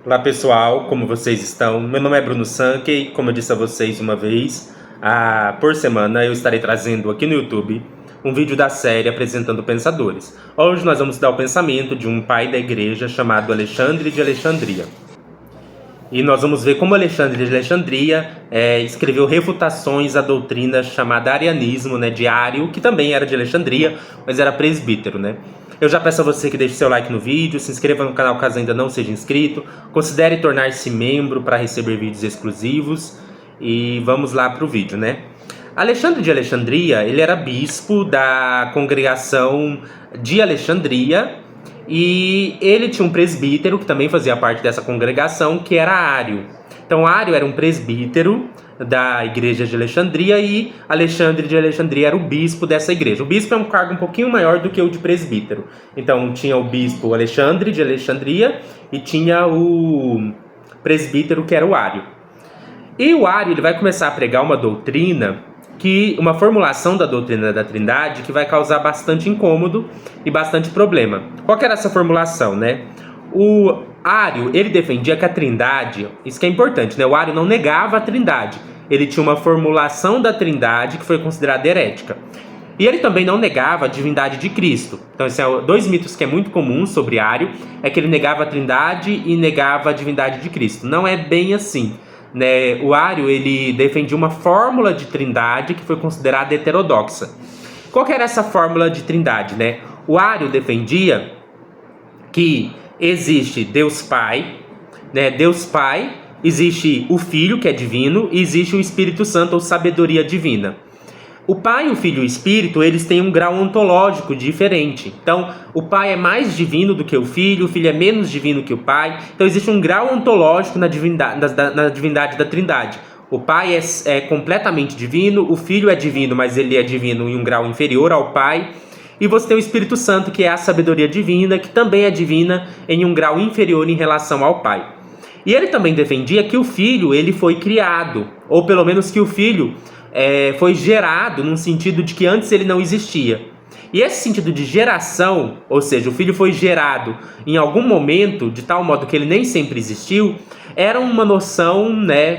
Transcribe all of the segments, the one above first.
Olá pessoal, como vocês estão? Meu nome é Bruno Sankey, como eu disse a vocês uma vez, por semana eu estarei trazendo aqui no YouTube um vídeo da série apresentando pensadores. Hoje nós vamos dar o pensamento de um pai da igreja chamado Alexandre de Alexandria. E nós vamos ver como Alexandre de Alexandria escreveu refutações à doutrina chamada arianismo, de Ário, que também era de Alexandria, mas era presbítero, Eu já peço a você que deixe seu like no vídeo, se inscreva no canal caso ainda não seja inscrito, considere tornar-se membro para receber vídeos exclusivos e vamos lá para o vídeo, Alexandre de Alexandria, ele era bispo da congregação de Alexandria e ele tinha um presbítero que também fazia parte dessa congregação, que era Ário. Então Ário era um presbítero da igreja de Alexandria e Alexandre de Alexandria era o bispo dessa igreja. O bispo é um cargo um pouquinho maior do que o de presbítero. Então tinha o bispo Alexandre de Alexandria e tinha o presbítero que era o Ário. E o Ário ele vai começar a pregar uma doutrina, uma formulação da doutrina da Trindade que vai causar bastante incômodo e bastante problema. Qual que era essa formulação, O Ário, ele defendia que a Trindade, isso que é importante, O Ário não negava a Trindade. Ele tinha uma formulação da Trindade que foi considerada herética. E ele também não negava a divindade de Cristo. Então, esses são dois mitos que é muito comum sobre Ário, é que ele negava a Trindade e negava a divindade de Cristo. Não é bem assim. O Ário ele defendia uma fórmula de trindade que foi considerada heterodoxa. Qual que era essa fórmula de trindade? O Ário defendia que existe Deus Pai, Deus Pai, existe o Filho que é divino e existe o Espírito Santo ou sabedoria divina. O Pai, o Filho e o Espírito, eles têm um grau ontológico diferente. Então, o Pai é mais divino do que o Filho é menos divino que o Pai. Então, existe um grau ontológico na divindade da Trindade. O Pai é completamente divino, o Filho é divino, mas ele é divino em um grau inferior ao Pai. E você tem o Espírito Santo, que é a sabedoria divina, que também é divina em um grau inferior em relação ao Pai. E ele também defendia que o Filho ele foi criado, ou pelo menos que o Filho foi gerado num sentido de que antes ele não existia. E esse sentido de geração, ou seja, o Filho foi gerado em algum momento, de tal modo que ele nem sempre existiu, era uma noção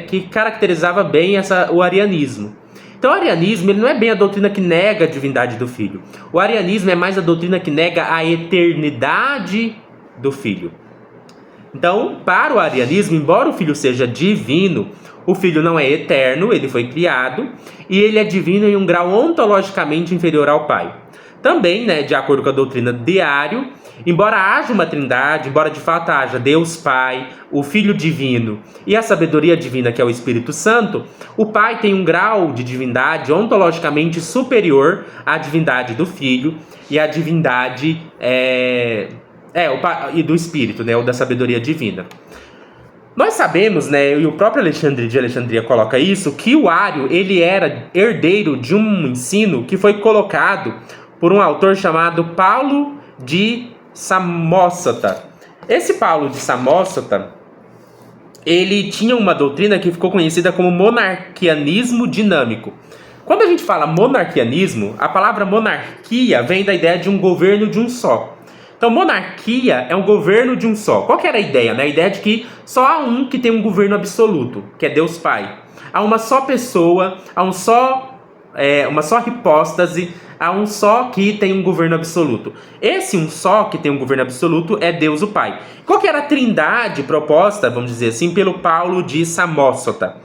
que caracterizava bem o arianismo. Então o arianismo ele não é bem a doutrina que nega a divindade do Filho. O arianismo é mais a doutrina que nega a eternidade do Filho. Então, para o arianismo, embora o Filho seja divino, o Filho não é eterno, ele foi criado, e ele é divino em um grau ontologicamente inferior ao Pai. Também, de acordo com a doutrina de Ário, embora haja uma trindade, embora de fato haja Deus Pai, o Filho divino e a sabedoria divina, que é o Espírito Santo, o Pai tem um grau de divindade ontologicamente superior à divindade do Filho e à divindade e do Espírito, ou da sabedoria divina. Nós sabemos, e o próprio Alexandre de Alexandria coloca isso, que o Ário ele era herdeiro de um ensino que foi colocado por um autor chamado Paulo de Samósata. Esse Paulo de Samósata, ele tinha uma doutrina que ficou conhecida como monarquianismo dinâmico. Quando a gente fala monarquianismo, a palavra monarquia vem da ideia de um governo de um só. Então, monarquia é um governo de um só. Qual que era a ideia? A ideia de que só há um que tem um governo absoluto, que é Deus Pai. Há uma só pessoa, há uma só hipóstase, há um só que tem um governo absoluto. Esse um só que tem um governo absoluto é Deus o Pai. Qual que era a trindade proposta, vamos dizer assim, pelo Paulo de Samósata?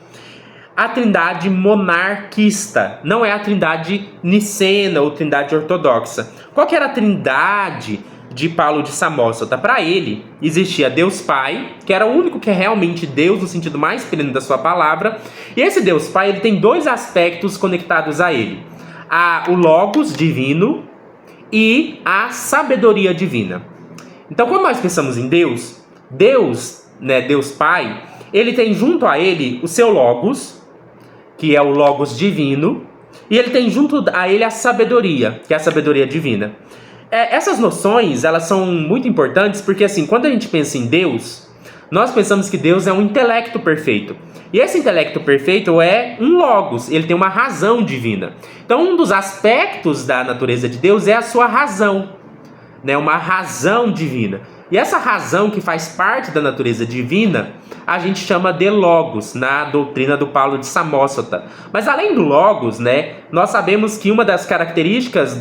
A trindade monarquista, não é a trindade nicena ou trindade ortodoxa. Qual que era a trindade de Paulo de Samósata? Para ele, existia Deus Pai, que era o único que é realmente Deus no sentido mais pleno da sua palavra. E esse Deus Pai ele tem dois aspectos conectados a ele. O Logos divino e a sabedoria divina. Então, quando nós pensamos em Deus, Deus Pai, ele tem junto a ele o seu Logos, que é o Logos divino, e ele tem junto a ele a sabedoria, que é a sabedoria divina. Essas noções, elas são muito importantes porque, assim, quando a gente pensa em Deus, nós pensamos que Deus é um intelecto perfeito. E esse intelecto perfeito é um logos, ele tem uma razão divina. Então, um dos aspectos da natureza de Deus é a sua razão, uma razão divina. E essa razão que faz parte da natureza divina, a gente chama de Logos, na doutrina do Paulo de Samósata. Mas além do Logos, né, nós sabemos que uma das características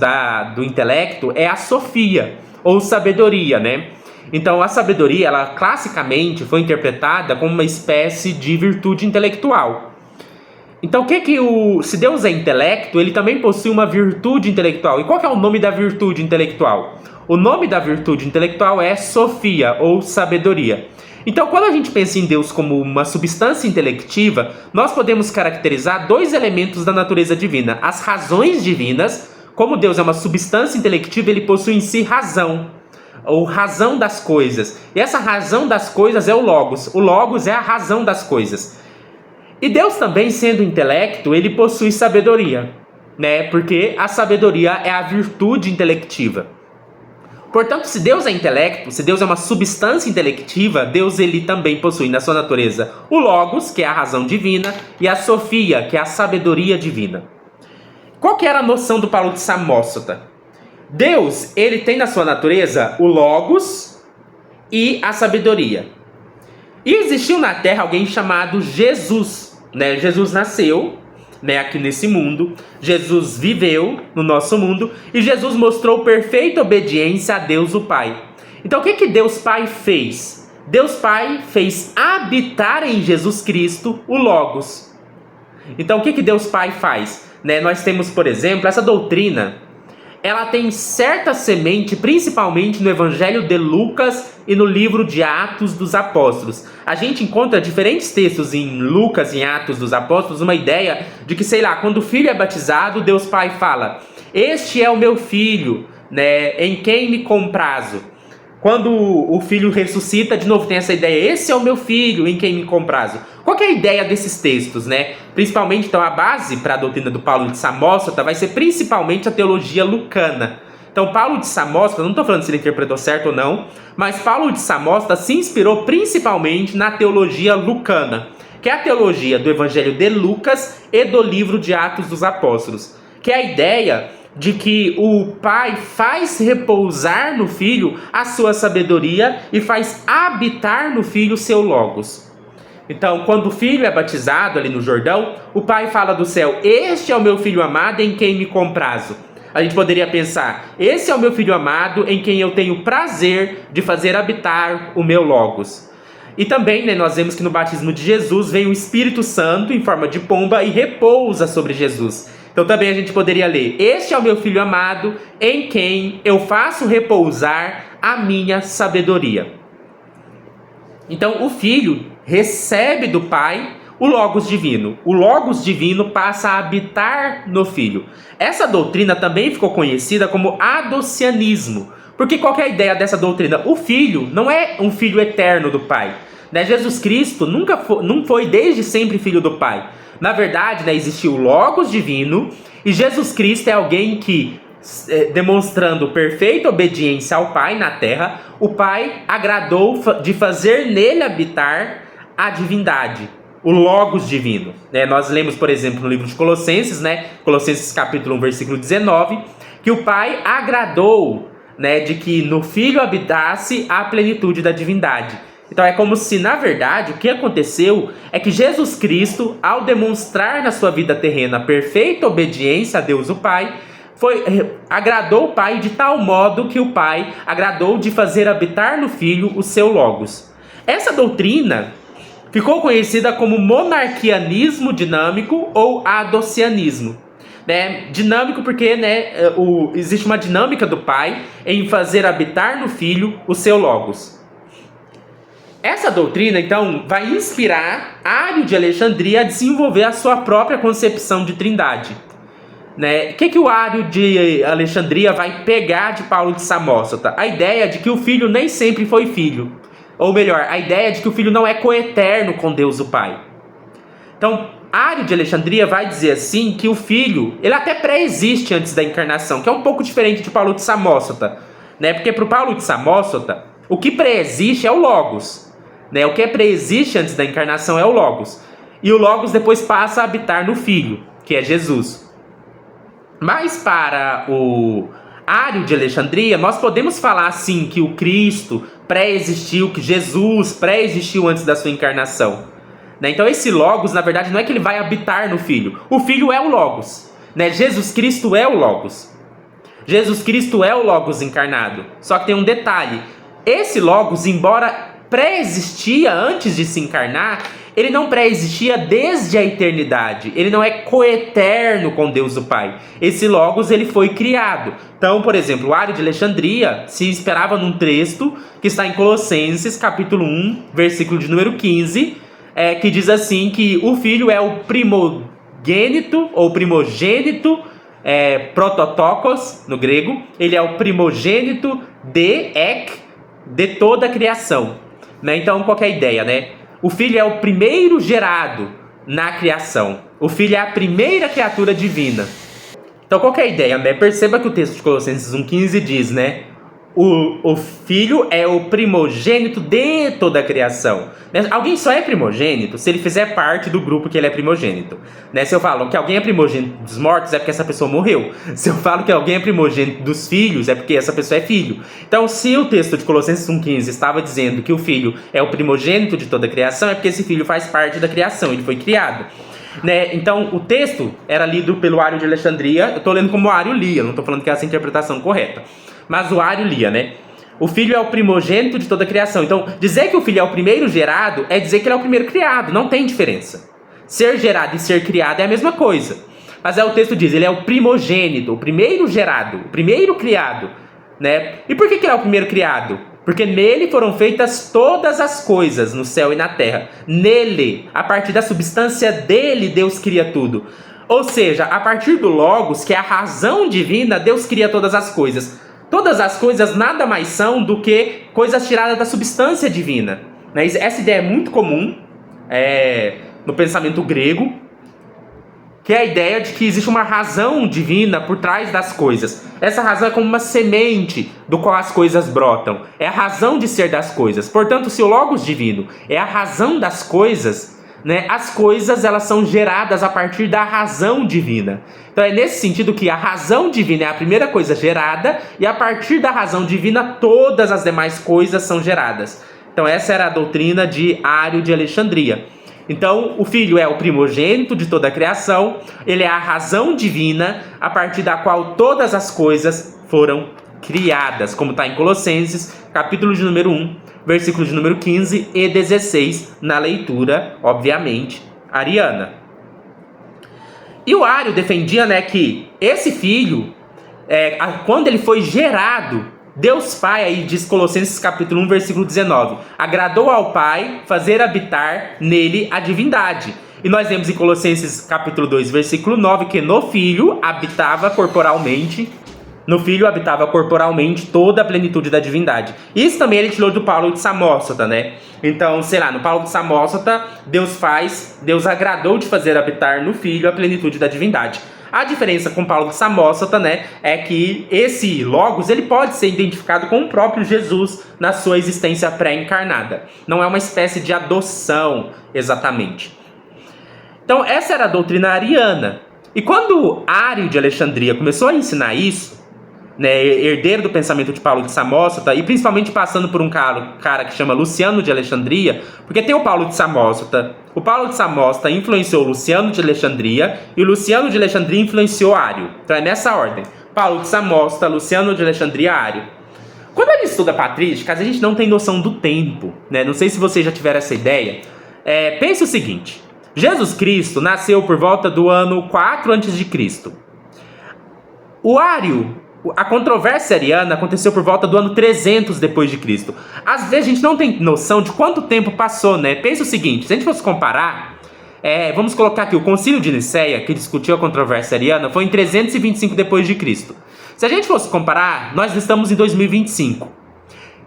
do intelecto é a sofia, ou sabedoria, né? Então a sabedoria, ela classicamente foi interpretada como uma espécie de virtude intelectual. Então se Deus é intelecto, ele também possui uma virtude intelectual. E qual que é o nome da virtude intelectual? O nome da virtude intelectual é sofia, ou sabedoria. Então, quando a gente pensa em Deus como uma substância intelectiva, nós podemos caracterizar dois elementos da natureza divina. As razões divinas, como Deus é uma substância intelectiva, ele possui em si razão, ou razão das coisas. E essa razão das coisas é o Logos. O Logos é a razão das coisas. E Deus também, sendo intelecto, ele possui sabedoria, né? Porque a sabedoria é a virtude intelectiva. Portanto, se Deus é intelecto, se Deus é uma substância intelectiva, Deus ele também possui na sua natureza o Logos, que é a razão divina, e a Sofia, que é a sabedoria divina. Qual que era a noção do Paulo de Samósata? Deus, ele tem na sua natureza o Logos e a sabedoria. E existiu na Terra alguém chamado Jesus, né? Jesus nasceu, né, aqui nesse mundo, Jesus viveu no nosso mundo e Jesus mostrou perfeita obediência a Deus o Pai. Então o que Deus Pai fez? Deus Pai fez habitar em Jesus Cristo o Logos. Então o que Deus Pai faz? Né, nós temos, por exemplo, essa doutrina, ela tem certa semente, principalmente no Evangelho de Lucas e no livro de Atos dos Apóstolos. A gente encontra diferentes textos em Lucas e em Atos dos Apóstolos, uma ideia de que, sei lá, quando o filho é batizado, Deus Pai fala: "Este é o meu filho, né, em quem me comprazo." Quando o filho ressuscita, de novo tem essa ideia: "Esse é o meu filho, em quem me comprazo." Qual que é a ideia desses textos, né? Principalmente, então, a base para a doutrina do Paulo de Samósata vai ser principalmente a teologia lucana. Então, Paulo de Samósata, não estou falando se ele interpretou certo ou não, mas Paulo de Samósata se inspirou principalmente na teologia lucana, que é a teologia do Evangelho de Lucas e do livro de Atos dos Apóstolos, que é a ideia de que o Pai faz repousar no Filho a sua sabedoria e faz habitar no Filho o seu Logos. Então, quando o Filho é batizado ali no Jordão, o Pai fala do céu: "Este é o meu Filho amado em quem me comprazo." A gente poderia pensar: "Esse é o meu Filho amado em quem eu tenho prazer de fazer habitar o meu Logos." E também, né, nós vemos que no batismo de Jesus vem o Espírito Santo em forma de pomba e repousa sobre Jesus. Então também a gente poderia ler: "Este é o meu Filho amado em quem eu faço repousar a minha sabedoria." Então o Filho recebe do Pai o Logos divino. O Logos divino passa a habitar no Filho. Essa doutrina também ficou conhecida como adocianismo. Porque qual que é a ideia dessa doutrina? O Filho não é um filho eterno do Pai, né? Jesus Cristo não foi desde sempre filho do Pai. Na verdade, né, existiu o Logos divino e Jesus Cristo é alguém que, demonstrando perfeita obediência ao Pai na terra, o Pai agradou de fazer nele habitar a divindade, o Logos divino. Nós lemos, por exemplo, no livro de Colossenses, né, Colossenses capítulo 1, versículo 19, que o Pai agradou, né, de que no Filho habitasse a plenitude da divindade. Então é como se, na verdade, o que aconteceu é que Jesus Cristo, ao demonstrar na sua vida terrena perfeita obediência a Deus o Pai, agradou o Pai de tal modo que o Pai agradou de fazer habitar no Filho o seu Logos. Essa doutrina ficou conhecida como monarquianismo dinâmico ou adocianismo. Dinâmico porque, existe uma dinâmica do Pai em fazer habitar no Filho o seu Logos. Essa doutrina, então, vai inspirar Ário de Alexandria a desenvolver a sua própria concepção de trindade. O que o Ário de Alexandria vai pegar de Paulo de Samósata? A ideia de que o Filho nem sempre foi filho. Ou melhor, a ideia de que o Filho não é coeterno com Deus o Pai. Então, Ário de Alexandria vai dizer assim que o Filho, ele até pré-existe antes da encarnação, que é um pouco diferente de Paulo de Samósata. Porque para o Paulo de Samósata, o que pré-existe é o Logos. O que pré-existe antes da encarnação é o Logos. E o Logos depois passa a habitar no Filho, que é Jesus. Mas para o Ário de Alexandria, nós podemos falar assim que o Cristo pré-existiu, que Jesus pré-existiu antes da sua encarnação. Né? Então esse Logos, na verdade, não é que ele vai habitar no Filho. O Filho é o Logos. Né? Jesus Cristo é o Logos. Jesus Cristo é o Logos encarnado. Só que tem um detalhe. Esse Logos, embora pré-existia antes de se encarnar, ele não pré-existia desde a eternidade. Ele não é coeterno com Deus o Pai. Esse Logos, ele foi criado. Então, por exemplo, o Ário de Alexandria se esperava num texto que está em Colossenses, capítulo 1, versículo de número 15, que diz assim que o Filho é o primogênito, ou primogênito, prototokos, no grego. Ele é o primogênito de toda a criação. Né? Então, qual que é a ideia, né? O Filho é o primeiro gerado na criação. O Filho é a primeira criatura divina. Então, qual que é a ideia, né? Perceba que o texto de Colossenses 1,15 diz, né? O Filho é o primogênito de toda a criação. Né? Alguém só é primogênito se ele fizer parte do grupo que ele é primogênito. Né? Se eu falo que alguém é primogênito dos mortos, é porque essa pessoa morreu. Se eu falo que alguém é primogênito dos filhos, é porque essa pessoa é filho. Então, se o texto de Colossenses 1,15 estava dizendo que o Filho é o primogênito de toda a criação, é porque esse Filho faz parte da criação, ele foi criado. Né? Então, o texto era lido pelo Ário de Alexandria. Eu estou lendo como o Ário lia, não estou falando que é essa a interpretação correta. Mas o Ário lia, né? O Filho é o primogênito de toda a criação. Então, dizer que o Filho é o primeiro gerado é dizer que ele é o primeiro criado. Não tem diferença. Ser gerado e ser criado é a mesma coisa. Mas o texto diz, ele é o primogênito, o primeiro gerado, o primeiro criado. Né? E por que ele é o primeiro criado? Porque nele foram feitas todas as coisas, no céu e na terra. Nele, a partir da substância dele, Deus cria tudo. Ou seja, a partir do Logos, que é a razão divina, Deus cria todas as coisas. Todas as coisas nada mais são do que coisas tiradas da substância divina. Né? Essa ideia é muito comum no pensamento grego, que é a ideia de que existe uma razão divina por trás das coisas. Essa razão é como uma semente do qual as coisas brotam. É a razão de ser das coisas. Portanto, se o Logos divino é a razão das coisas, né, as coisas elas são geradas a partir da razão divina. Então é nesse sentido que a razão divina é a primeira coisa gerada, e a partir da razão divina todas as demais coisas são geradas. Então essa era a doutrina de Ário de Alexandria. Então o Filho é o primogênito de toda a criação, ele é a razão divina a partir da qual todas as coisas foram criadas, como está em Colossenses, capítulo de número 1, versículo de número 15 e 16, na leitura, obviamente, ariana. E o Ário defendia, né, que esse filho, quando ele foi gerado, Deus Pai, aí diz Colossenses capítulo 1, versículo 19, agradou ao Pai fazer habitar nele a divindade. E nós lemos em Colossenses capítulo 2, versículo 9, que no Filho habitava corporalmente toda a plenitude da divindade. Isso também ele tirou do Paulo de Samósata, né? Então, sei lá, no Paulo de Samósata, Deus agradou de fazer habitar no Filho a plenitude da divindade. A diferença com Paulo de Samósata, né, é que esse Logos, ele pode ser identificado com o próprio Jesus na sua existência pré-encarnada. Não é uma espécie de adoção, exatamente. Então, essa era a doutrina ariana. E quando Ário de Alexandria começou a ensinar isso, né, herdeiro do pensamento de Paulo de Samósata, e principalmente passando por um cara que chama Luciano de Alexandria, porque tem o Paulo de Samósata. O Paulo de Samósata influenciou Luciano de Alexandria, e o Luciano de Alexandria influenciou Ário. Então é nessa ordem: Paulo de Samósata, Luciano de Alexandria, Ário. Quando a gente estuda patrísticas, a gente não tem noção do tempo, né? Não sei se vocês já tiveram essa ideia. Pense o seguinte: Jesus Cristo nasceu por volta do ano 4 a.C. O Ário, a controvérsia ariana aconteceu por volta do ano 300 depois de Cristo. Às vezes a gente não tem noção de quanto tempo passou, né? Pensa o seguinte: se a gente fosse comparar, vamos colocar aqui o Concílio de Nicéia, que discutiu a controvérsia ariana, foi em 325 depois de Cristo. Se a gente fosse comparar, nós estamos em 2025.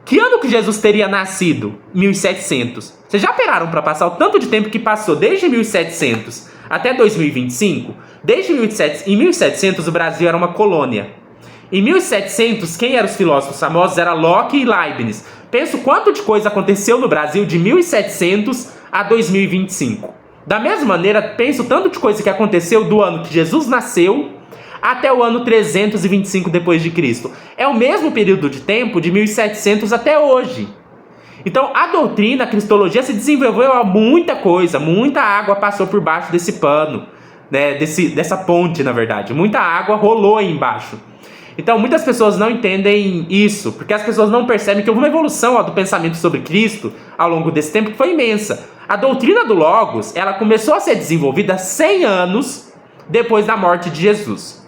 Que ano que Jesus teria nascido? 1700. Vocês já pararam para passar o tanto de tempo que passou desde 1700 até 2025? Em 1700 o Brasil era uma colônia. Em 1700, quem eram os filósofos famosos? Era Locke e Leibniz. Pensa o quanto de coisa aconteceu no Brasil de 1700 a 2025. Da mesma maneira, pensa o tanto de coisa que aconteceu do ano que Jesus nasceu até o ano 325 depois de Cristo. É o mesmo período de tempo de 1700 até hoje. Então, a doutrina, a cristologia se desenvolveu a muita coisa, muita água passou por baixo desse pano, né, dessa ponte, na verdade. Muita água rolou aí embaixo. Então, muitas pessoas não entendem isso, porque as pessoas não percebem que houve uma evolução do pensamento sobre Cristo ao longo desse tempo que foi imensa. A doutrina do Logos, ela começou a ser desenvolvida 100 anos depois da morte de Jesus.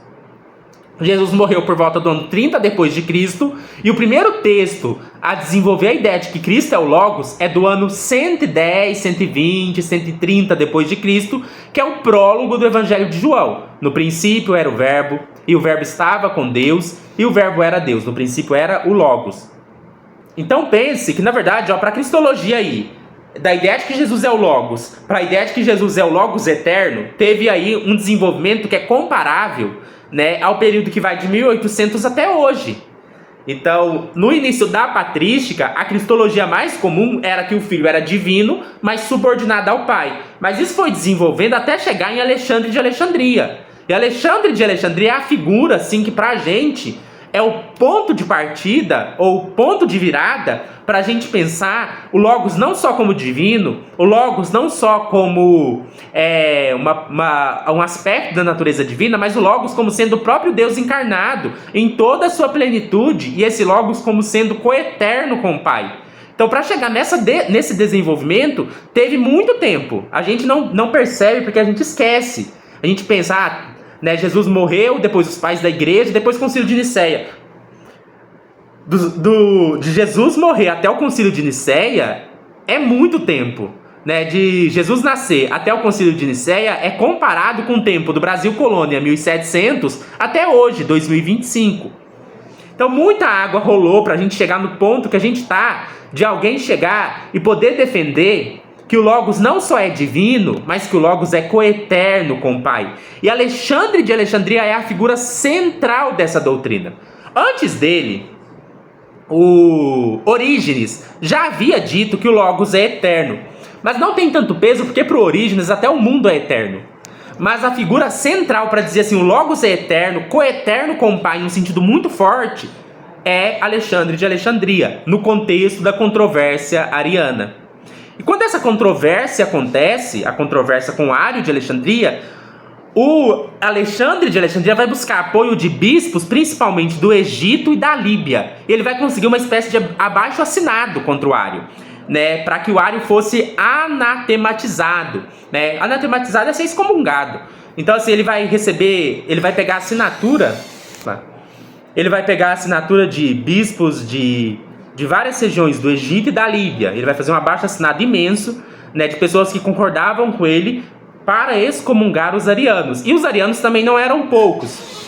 Jesus morreu por volta do ano 30 depois de Cristo, e o primeiro texto a desenvolver a ideia de que Cristo é o Logos é do ano 110, 120, 130 depois de Cristo, que é o prólogo do Evangelho de João. No princípio era o Verbo, e o Verbo estava com Deus, e o Verbo era Deus. No princípio era o Logos. Então pense que, na verdade, para a cristologia aí, da ideia de que Jesus é o Logos, para a ideia de que Jesus é o Logos eterno, teve aí um desenvolvimento que é comparável, né, ao período que vai de 1800 até hoje. Então, no início da patrística, a cristologia mais comum era que o Filho era divino, mas subordinado ao Pai. Mas isso foi desenvolvendo até chegar em Alexandre de Alexandria. E Alexandre de Alexandria é a figura, assim, que pra gente é o ponto de partida, ou ponto de virada, para a gente pensar o Logos não só como divino, o Logos não só como um aspecto da natureza divina, mas o Logos como sendo o próprio Deus encarnado em toda a sua plenitude, e esse Logos como sendo coeterno com o Pai. Então, para chegar nesse desenvolvimento, teve muito tempo. A gente não percebe porque a gente esquece. A gente pensa, né, Jesus morreu, depois os pais da igreja, depois o concílio de Nicéia. De Jesus morrer até o concílio de Nicéia é muito tempo, né? De Jesus nascer até o concílio de Nicéia é comparado com o tempo do Brasil colônia, 1700, até hoje, 2025. Então muita água rolou para a gente chegar no ponto que a gente está, de alguém chegar e poder defender que o Logos não só é divino, mas que o Logos é coeterno com o Pai. E Alexandre de Alexandria é a figura central dessa doutrina. Antes dele, o Orígenes já havia dito que o Logos é eterno. Mas não tem tanto peso porque para o Orígenes até o mundo é eterno. Mas a figura central para dizer assim, o Logos é eterno, coeterno com o Pai, em um sentido muito forte, é Alexandre de Alexandria, no contexto da controvérsia ariana. E quando essa controvérsia acontece, a controvérsia com Ário de Alexandria, o Alexandre de Alexandria vai buscar apoio de bispos, principalmente do Egito e da Líbia. Ele vai conseguir uma espécie de abaixo-assinado contra o Ário, né, para que o Ário fosse anatematizado, né? Anatematizado é ser excomungado. Então, assim, ele vai pegar a assinatura, de bispos de várias regiões do Egito e da Líbia. Ele vai fazer um abaixo-assinado imenso, né, de pessoas que concordavam com ele para excomungar os arianos. E os arianos também não eram poucos.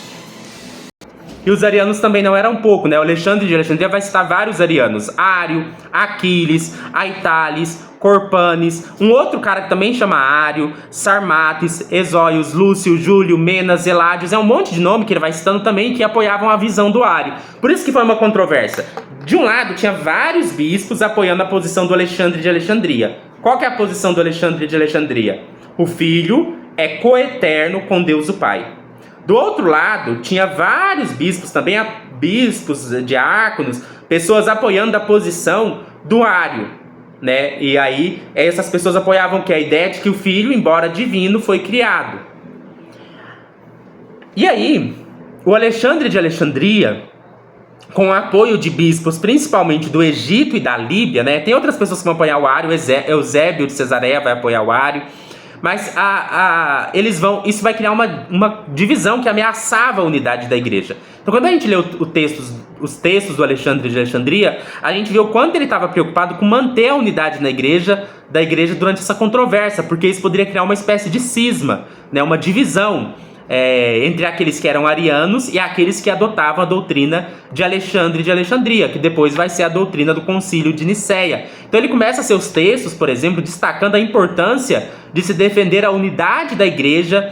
Né? O Alexandre de Alexandria vai citar vários arianos. Ário, Aquiles, Aitales, Corpanes, um outro cara que também chama Ário, Sarmates, Ezóios, Lúcio, Júlio, Menas, Eládios. É um monte de nome que ele vai citando também que apoiavam a visão do Ário. Por isso que foi uma controvérsia. De um lado, tinha vários bispos apoiando a posição do Alexandre de Alexandria. Qual que é a posição do Alexandre de Alexandria? O Filho é coeterno com Deus o Pai. Do outro lado, tinha vários bispos, também bispos, diáconos, pessoas apoiando a posição do Ário, né? E aí, essas pessoas apoiavam que a ideia de que o Filho, embora divino, foi criado. E aí, o Alexandre de Alexandria, com o apoio de bispos, principalmente do Egito e da Líbia, né? Tem outras pessoas que vão apoiar o Ário, Eusébio de Cesareia vai apoiar o Ário, mas isso vai criar uma divisão que ameaçava a unidade da igreja. Então, quando a gente lê os textos do Alexandre de Alexandria, a gente vê o quanto ele estava preocupado com manter a unidade da igreja durante essa controvérsia, porque isso poderia criar uma espécie de cisma, né, uma divisão entre aqueles que eram arianos e aqueles que adotavam a doutrina de Alexandre de Alexandria, que depois vai ser a doutrina do Concílio de Nicéia. Então ele começa seus textos, por exemplo, destacando a importância de se defender a unidade da igreja,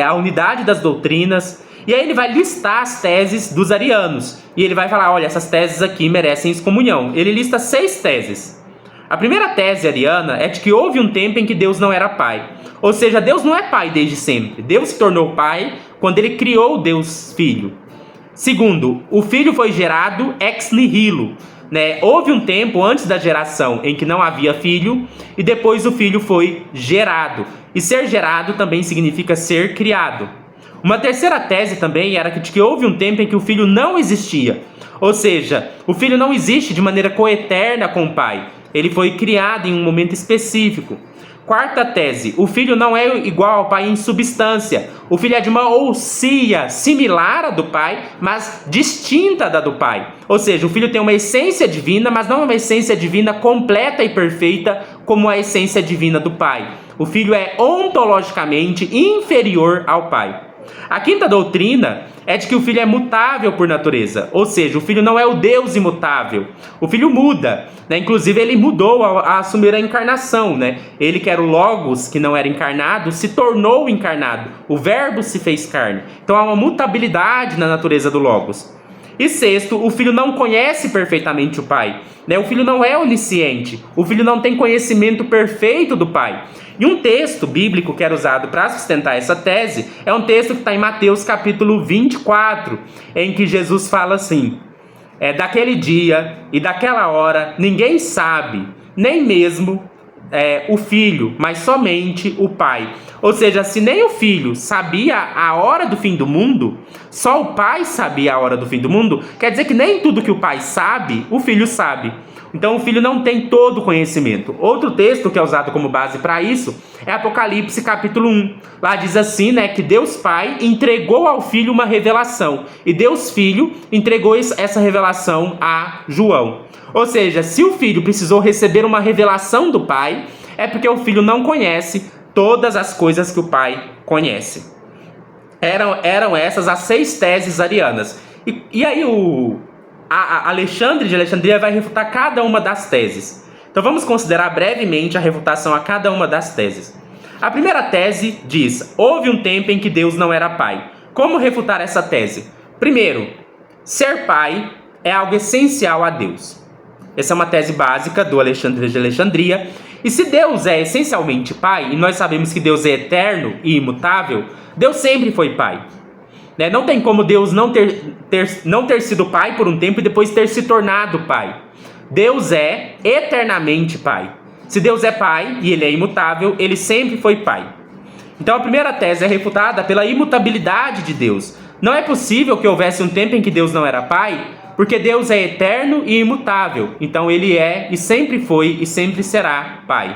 a unidade das doutrinas, e aí ele vai listar as teses dos arianos, e ele vai falar, olha, essas teses aqui merecem excomunhão. Ele lista 6 teses. A primeira tese ariana é de que houve um tempo em que Deus não era pai. Ou seja, Deus não é pai desde sempre. Deus se tornou pai quando ele criou Deus Filho. Segundo, o Filho foi gerado ex nihilo, né? Houve um tempo antes da geração em que não havia filho, e depois o filho foi gerado. E ser gerado também significa ser criado. Uma terceira tese também era de que houve um tempo em que o filho não existia. Ou seja, o filho não existe de maneira coeterna com o pai. Ele foi criado em um momento específico. Quarta tese, o filho não é igual ao pai em substância. O filho é de uma ousia similar à do pai, mas distinta da do pai. Ou seja, o filho tem uma essência divina, mas não uma essência divina completa e perfeita como a essência divina do pai. O filho é ontologicamente inferior ao pai. A quinta doutrina é de que o filho é mutável por natureza, ou seja, o filho não é o Deus imutável. O filho muda, né? Inclusive ele mudou ao assumir a encarnação, né? Ele que era o Logos, que não era encarnado, se tornou encarnado. O verbo se fez carne. Então há uma mutabilidade na natureza do Logos. E sexto, o filho não conhece perfeitamente o pai, né? O filho não é onisciente, o filho não tem conhecimento perfeito do pai. E um texto bíblico que era usado para sustentar essa tese é um texto que está em Mateus capítulo 24, em que Jesus fala assim: daquele dia e daquela hora ninguém sabe, nem mesmo o filho, mas somente o pai. Ou seja, se nem o filho sabia a hora do fim do mundo, só o pai sabia a hora do fim do mundo, quer dizer que nem tudo que o pai sabe, o filho sabe. Então o filho não tem todo o conhecimento. Outro texto que é usado como base para isso é Apocalipse capítulo 1. Lá diz assim, né, que Deus Pai entregou ao Filho uma revelação. E Deus Filho entregou essa revelação a João. Ou seja, se o filho precisou receber uma revelação do pai, é porque o filho não conhece todas as coisas que o pai conhece. Eram essas as 6 teses arianas. E aí Alexandre de Alexandria vai refutar cada uma das teses. Então vamos considerar brevemente a refutação a cada uma das teses. A primeira tese diz: houve um tempo em que Deus não era pai. Como refutar essa tese? Primeiro, ser pai é algo essencial a Deus. Essa é uma tese básica do Alexandre de Alexandria. E se Deus é essencialmente pai, e nós sabemos que Deus é eterno e imutável, Deus sempre foi pai. Não tem como Deus não ter sido pai por um tempo e depois ter se tornado pai. Deus é eternamente pai. Se Deus é pai e ele é imutável, ele sempre foi pai. Então a primeira tese é refutada pela imutabilidade de Deus. Não é possível que houvesse um tempo em que Deus não era pai, porque Deus é eterno e imutável. Então ele é e sempre foi e sempre será pai.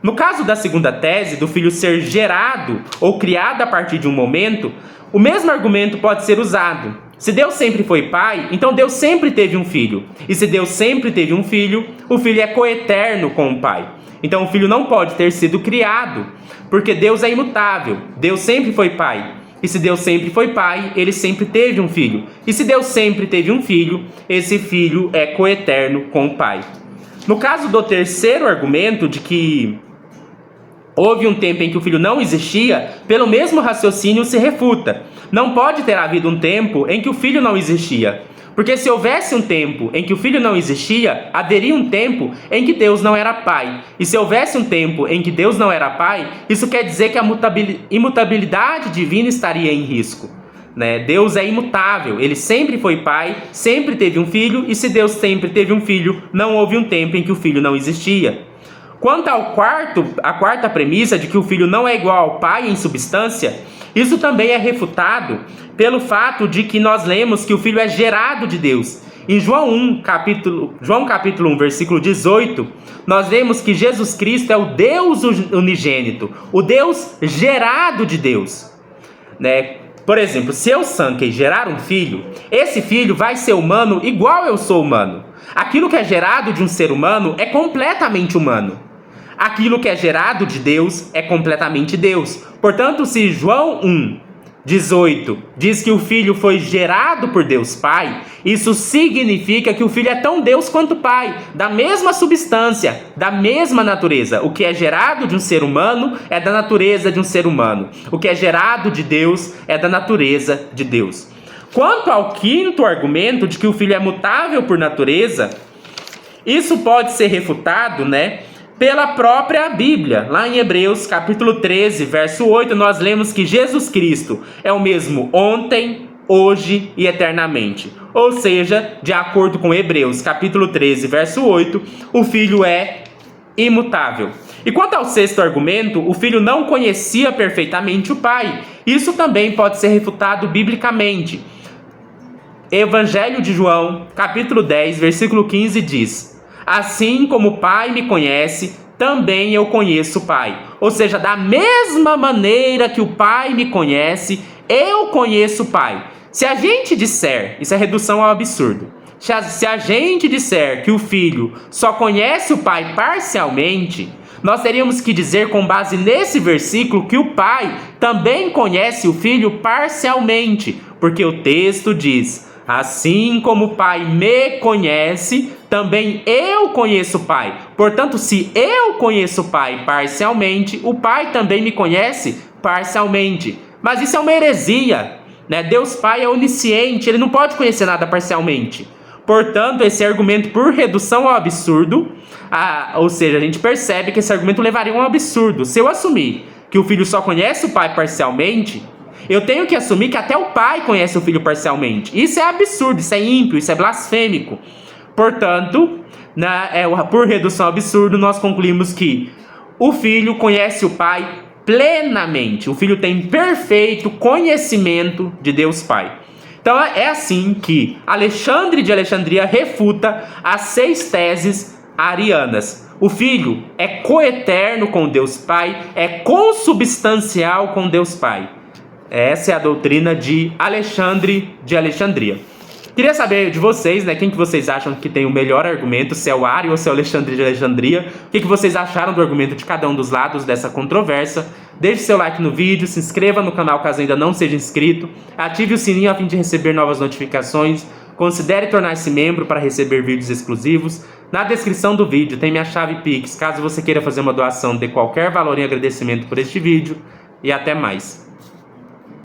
No caso da segunda tese, do filho ser gerado ou criado a partir de um momento, o mesmo argumento pode ser usado. Se Deus sempre foi pai, então Deus sempre teve um filho. E se Deus sempre teve um filho, o filho é coeterno com o pai. Então o filho não pode ter sido criado, porque Deus é imutável. Deus sempre foi pai. E se Deus sempre foi pai, ele sempre teve um filho. E se Deus sempre teve um filho, esse filho é coeterno com o pai. No caso do terceiro argumento, de que houve um tempo em que o filho não existia, pelo mesmo raciocínio se refuta. Não pode ter havido um tempo em que o filho não existia. Porque se houvesse um tempo em que o filho não existia, haveria um tempo em que Deus não era pai. E se houvesse um tempo em que Deus não era pai, isso quer dizer que a imutabilidade divina estaria em risco. Deus é imutável, ele sempre foi pai, sempre teve um filho, e se Deus sempre teve um filho, não houve um tempo em que o filho não existia. Quanto à quarta premissa de que o filho não é igual ao pai em substância, isso também é refutado pelo fato de que nós lemos que o filho é gerado de Deus. Em João capítulo 1, versículo 18, nós vemos que Jesus Cristo é o Deus unigênito, o Deus gerado de Deus. Por exemplo, se eu, Sankey, gerar um filho, esse filho vai ser humano igual eu sou humano. Aquilo que é gerado de um ser humano é completamente humano. Aquilo que é gerado de Deus é completamente Deus. Portanto, se João 1:18 diz que o Filho foi gerado por Deus Pai, isso significa que o Filho é tão Deus quanto o Pai, da mesma substância, da mesma natureza. O que é gerado de um ser humano é da natureza de um ser humano. O que é gerado de Deus é da natureza de Deus. Quanto ao quinto argumento de que o Filho é mutável por natureza, isso pode ser refutado, pela própria Bíblia. Lá em Hebreus, capítulo 13, verso 8, nós lemos que Jesus Cristo é o mesmo ontem, hoje e eternamente. Ou seja, de acordo com Hebreus, capítulo 13, verso 8, o Filho é imutável. E quanto ao sexto argumento, o Filho não conhecia perfeitamente o Pai. Isso também pode ser refutado biblicamente. Evangelho de João, capítulo 10, versículo 15 diz: assim como o Pai me conhece, também eu conheço o Pai. Ou seja, da mesma maneira que o Pai me conhece, eu conheço o Pai. Se a gente disser, isso é redução ao absurdo, se a gente disser que o Filho só conhece o Pai parcialmente, nós teríamos que dizer, com base nesse versículo, que o Pai também conhece o Filho parcialmente, porque o texto diz: assim como o Pai me conhece, também eu conheço o Pai. Portanto, se eu conheço o Pai parcialmente, o Pai também me conhece parcialmente. Mas isso é uma heresia, né? Deus Pai é onisciente, ele não pode conhecer nada parcialmente. Portanto, esse argumento, por redução ao absurdo, ou seja, a gente percebe que esse argumento levaria a um absurdo. Se eu assumir que o Filho só conhece o Pai parcialmente, eu tenho que assumir que até o Pai conhece o Filho parcialmente. Isso é absurdo, isso é ímpio, isso é blasfêmico. Portanto, por redução ao absurdo, nós concluímos que o Filho conhece o Pai plenamente. O Filho tem perfeito conhecimento de Deus Pai. Então é assim que Alexandre de Alexandria refuta as 6 teses arianas. O Filho é coeterno com Deus Pai, é consubstancial com Deus Pai. Essa é a doutrina de Alexandre de Alexandria. Queria saber de vocês, né, quem que vocês acham que tem o melhor argumento, se é o Ario ou se é o Alexandre de Alexandria. O que vocês acharam do argumento de cada um dos lados dessa controvérsia? Deixe seu like no vídeo, se inscreva no canal caso ainda não seja inscrito, ative o sininho a fim de receber novas notificações, considere tornar-se membro para receber vídeos exclusivos. Na descrição do vídeo tem minha chave Pix, caso você queira fazer uma doação de qualquer valor em agradecimento por este vídeo, e até mais.